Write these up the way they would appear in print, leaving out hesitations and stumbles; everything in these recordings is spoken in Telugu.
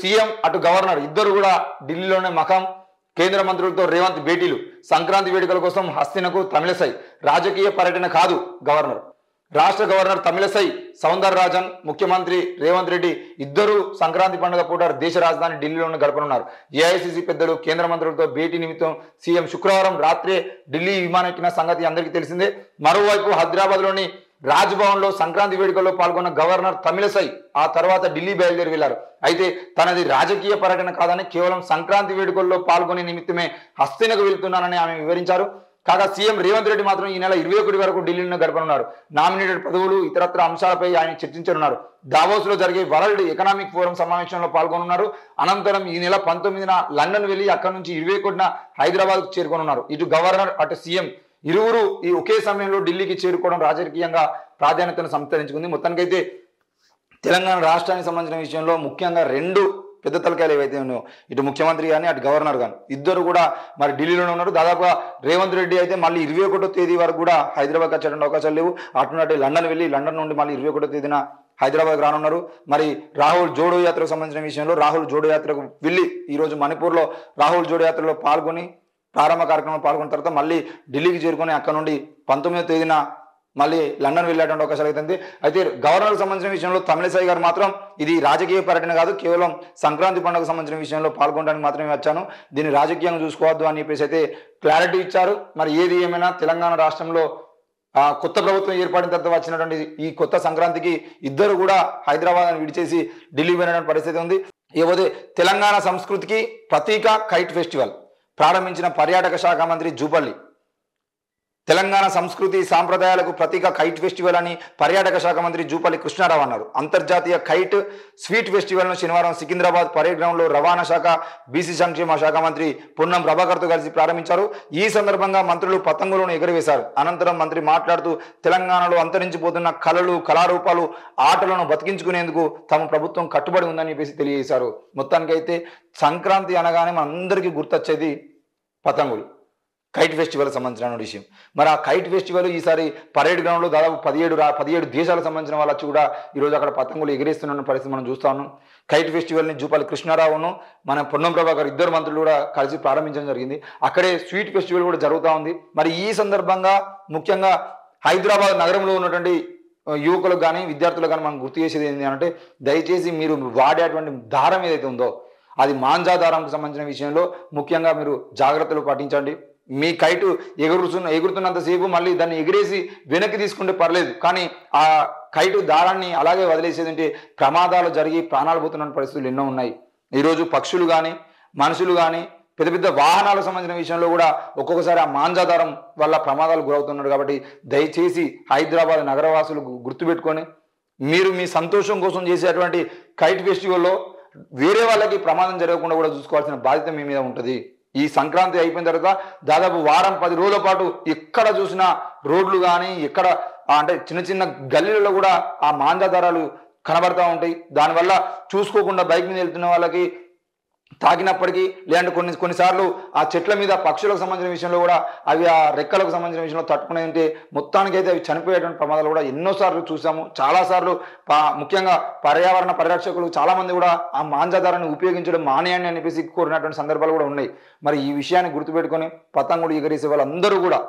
సీఎం అటు గవర్నర్ ఇద్దరు కూడా ఢిల్లీలోనే మకాం. కేంద్ర మంత్రులతో రేవంత్ భేటీలు. సంక్రాంతి వేడుకల కోసం హస్తినకు తమిళసై. రాజకీయ పర్యటన కాదు గవర్నర్. రాష్ట్ర గవర్నర్ తమిళసై సౌందరరాజన్, ముఖ్యమంత్రి రేవంత్ రెడ్డి ఇద్దరు సంక్రాంతి పండుగ పూట దేశ రాజధాని ఢిల్లీలోనే గడపనున్నారు. ఏఐసిసి పెద్దలు కేంద్ర మంత్రులతో భేటీ నిమిత్తం సీఎం శుక్రవారం రాత్రే ఢిల్లీ విమానం ఎక్కిన సంగతి అందరికీ తెలిసిందే. మరోవైపు హైదరాబాద్లోని రాజ్భవన్లో సంక్రాంతి వేడుకల్లో పాల్గొన్న గవర్నర్ తమిళసై ఆ తర్వాత ఢిల్లీ బయలుదేరి వెళ్లారు. అయితే తనది రాజకీయ పర్యటన కాదని కేవలం సంక్రాంతి వేడుకల్లో పాల్గొనే నిమిత్తమే హస్తినకు వెళ్తున్నానని ఆమె వివరించారు. కాగా సీఎం రేవంత్ రెడ్డి మాత్రం ఈ నెల 21 వరకు ఢిల్లీలో గడపనున్నారు. నామినేటెడ్ పదవులు ఇతరత్ర అంశాలపై ఆయన చర్చించనున్నారు. దావోస్ లో జరిగే వరల్డ్ ఎకనామిక్ ఫోరం సమావేశంలో పాల్గొనున్నారు. అనంతరం ఈ నెల 19న లండన్ వెళ్లి అక్కడి నుంచి 21న హైదరాబాద్ కు చేరుకోనున్నారు. ఇటు గవర్నర్ అటు సీఎం ఇరువురు ఈ ఒకే సమయంలో ఢిల్లీకి చేరుకోవడం రాజకీయంగా ప్రాధాన్యతను సంతరించుకుంది. మొత్తానికైతే తెలంగాణ రాష్ట్రానికి సంబంధించిన విషయంలో ముఖ్యంగా రెండు పెద్ద తలకాయలు ఏవైతే ఉన్నాయో, ఇటు ముఖ్యమంత్రి కానీ అటు గవర్నర్ కానీ ఇద్దరు కూడా మరి ఢిల్లీలోనే ఉన్నారు. దాదాపుగా రేవంత్ రెడ్డి అయితే మళ్ళీ 21వ తేదీ వరకు కూడా హైదరాబాద్ వచ్చేటువంటి అవకాశాలు లేవు. అటునట్టు లండన్ వెళ్ళి లండన్ నుండి మళ్ళీ 21వ తేదీన హైదరాబాద్ రానున్నారు. మరి రాహుల్ జోడో యాత్రకు సంబంధించిన విషయంలో రాహుల్ జోడో యాత్రకు వెళ్ళి ఈరోజు మణిపూర్లో రాహుల్ జోడో యాత్రలో పాల్గొని ప్రారంభ కార్యక్రమంలో పాల్గొన్న తర్వాత మళ్ళీ ఢిల్లీకి చేరుకొని అక్కడ నుండి 19వ తేదీన మళ్ళీ లండన్ వెళ్ళేటువంటి అవకాశాలు అవుతుంది. అయితే గవర్నర్కి సంబంధించిన విషయంలో తమిళసై గారు మాత్రం ఇది రాజకీయ పర్యటన కాదు, కేవలం సంక్రాంతి పండుగకు సంబంధించిన విషయంలో పాల్గొనడానికి మాత్రమే వచ్చాను, దీన్ని రాజకీయంగా చూసుకోవద్దు అని చెప్పేసి అయితే క్లారిటీ ఇచ్చారు. మరి ఏది ఏమైనా తెలంగాణ రాష్ట్రంలో కొత్త ప్రభుత్వం ఏర్పడిన తర్వాత వచ్చినటువంటి ఈ కొత్త సంక్రాంతికి ఇద్దరు కూడా హైదరాబాద్ విడిచేసి ఢిల్లీ వెళ్ళినటువంటి పరిస్థితి ఉంది. ఇకపోతే తెలంగాణ సంస్కృతికి ప్రతీక కైట్ ఫెస్టివల్ ప్రారంభించిన పర్యాటక శాఖ మంత్రి జూపల్లి. తెలంగాణ సంస్కృతి సాంప్రదాయాలకు ప్రతీక కైట్ ఫెస్టివల్ అని పర్యాటక శాఖ మంత్రి జూపల్లి కృష్ణారావు అన్నారు. అంతర్జాతీయ కైట్ స్వీట్ ఫెస్టివల్ను శనివారం సికింద్రాబాద్ పరేడ్ గ్రౌండ్లో రవాణా శాఖ, బీసీ సంక్షేమ శాఖ మంత్రి పొన్నం ప్రభాకర్తో కలిసి ప్రారంభించారు. ఈ సందర్భంగా మంత్రులు పతంగులను ఎగురవేశారు. అనంతరం మంత్రి మాట్లాడుతూ తెలంగాణలో అంతరించిపోతున్న కళలు, కళారూపాలు, ఆటలను బతికించుకునేందుకు తమ ప్రభుత్వం కట్టుబడి ఉందని చెప్పేసి తెలియజేశారు. మొత్తానికైతే సంక్రాంతి అనగానే మనందరికీ గుర్తొచ్చేది పతంగులు, కైట్ ఫెస్టివల్ సంబంధించిన విషయం. మరి ఆ కైట్ ఫెస్టివల్ ఈసారి పరేడ్ గ్రౌండ్లో దాదాపు 17 దేశాలకు సంబంధించిన వాళ్ళు వచ్చి కూడా ఈరోజు అక్కడ పతంగులు ఎగిరేస్తున్న పరిస్థితి మనం చూస్తా ఉన్నాం. కైట్ ఫెస్టివల్ని జూపల్లి కృష్ణారావును మన పొన్నం ప్రభాకర్ ఇద్దరు మంత్రులు కూడా కలిసి ప్రారంభించడం జరిగింది. అక్కడే స్వీట్ ఫెస్టివల్ కూడా జరుగుతూ ఉంది. మరి ఈ సందర్భంగా ముఖ్యంగా హైదరాబాద్ నగరంలో ఉన్నటువంటి యువకులకు కానీ విద్యార్థులకు కానీ మనం గుర్తు చేసేది ఏంటి అంటే, దయచేసి మీరు వాడేటువంటి దారం ఏదైతే ఉందో అది మాంజా దారంకు సంబంధించిన విషయంలో ముఖ్యంగా మీరు జాగ్రత్తలు పాటించండి. మీ కైటు ఎగురుతున్నంతసేపు మళ్ళీ దాన్ని ఎగిరేసి వెనక్కి తీసుకుంటే పర్లేదు, కానీ ఆ కైటు దారాన్ని అలాగే వదిలేసేది అంటే ప్రమాదాలు జరిగి ప్రాణాలు పోతున్న పరిస్థితులు ఎన్నో ఉన్నాయి. ఈరోజు పక్షులు కానీ మనుషులు కానీ పెద్ద పెద్ద వాహనాలకు సంబంధించిన విషయంలో కూడా ఒక్కొక్కసారి ఆ మాంజాదారం వల్ల ప్రమాదాలు గురవుతున్నారు. కాబట్టి దయచేసి హైదరాబాద్ నగరవాసులు గుర్తుపెట్టుకొని మీరు మీ సంతోషం కోసం చేసేటువంటి కైట్ ఫెస్టివల్లో వేరే వాళ్ళకి ప్రమాదం జరగకుండా కూడా చూసుకోవాల్సిన బాధ్యత మీ మీద ఉంటుంది. ఈ సంక్రాంతి అయిపోయిన తర్వాత దాదాపు వారం 10 రోజుల పాటు ఎక్కడ చూసినా రోడ్లు కానీ ఎక్కడ అంటే చిన్న చిన్న గల్లీలలో కూడా ఆ మాంజాదారాలు కనబడతా ఉంటాయి. దానివల్ల చూసుకోకుండా బైక్ మీద వెళ్తున్న వాళ్ళకి తాకినప్పటికీ లేదంటే కొన్నిసార్లు ఆ చెట్ల మీద పక్షులకు సంబంధించిన విషయంలో కూడా అవి ఆ రెక్కలకు సంబంధించిన విషయంలో తట్టుకునే ఉంటే మొత్తానికైతే అవి చనిపోయేటువంటి ప్రమాదాలు కూడా ఎన్నోసార్లు చూసాము. చాలాసార్లు ముఖ్యంగా పర్యావరణ పరిరక్షకులు చాలామంది కూడా ఆ మాంజాదారాన్ని ఉపయోగించడం మానేయండి అని చెప్పేసి కోరినటువంటి సందర్భాలు కూడా ఉన్నాయి. మరి ఈ విషయాన్ని గుర్తుపెట్టుకొని పతంగులు ఎగరేసే వాళ్ళందరూ కూడా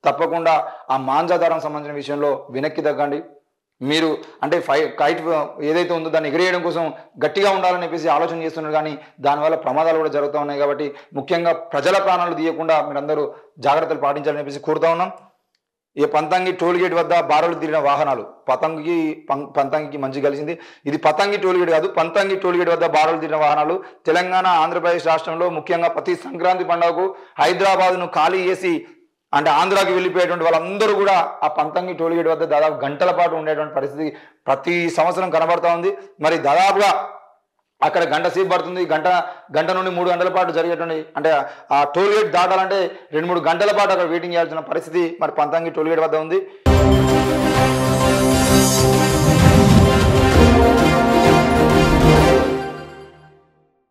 తప్పకుండా ఆ మాంజాదారం సంబంధించిన విషయంలో వెనక్కి తగ్గండి. మీరు అంటే కైట్ ఏదైతే ఉందో దాన్ని ఎగిరేయడం కోసం గట్టిగా ఉండాలని చెప్పేసి ఆలోచన చేస్తున్నారు, కానీ దానివల్ల ప్రమాదాలు కూడా జరుగుతూ ఉన్నాయి. కాబట్టి ముఖ్యంగా ప్రజల ప్రాణాలు తీయకుండా మీరందరూ జాగ్రత్తలు పాటించాలని చెప్పేసి కోరుతా ఉన్నాం. ఈ పంతంగి టోల్గేట్ వద్ద బారులు తీరిన వాహనాలు. పంతంగికి మంచి కలిసింది. ఇది పతంగి టోల్గేట్ కాదు, పంతంగి టోల్గేట్ వద్ద బారులు తీరిన వాహనాలు. తెలంగాణ, ఆంధ్రప్రదేశ్ రాష్ట్రంలో ముఖ్యంగా ప్రతి సంక్రాంతి పండుగకు హైదరాబాద్ను ఖాళీ చేసి అంటే ఆంధ్రాకి వెళ్ళిపోయేటువంటి వాళ్ళందరూ కూడా ఆ పంతంగి టోల్గేట్ వద్ద దాదాపు గంటల పాటు ఉండేటువంటి పరిస్థితి ప్రతి సంవత్సరం కనబడతా ఉంది. మరి దాదాపుగా అక్కడ గంట సేపు పడుతుంది. గంట నుండి 3 గంటల పాటు జరిగేటువంటి అంటే ఆ టోల్గేట్ దాటాలంటే 2-3 గంటల పాటు అక్కడ వెయిటింగ్ చేయాల్సిన పరిస్థితి మరి పంతంగి టోల్గేట్ వద్ద ఉంది.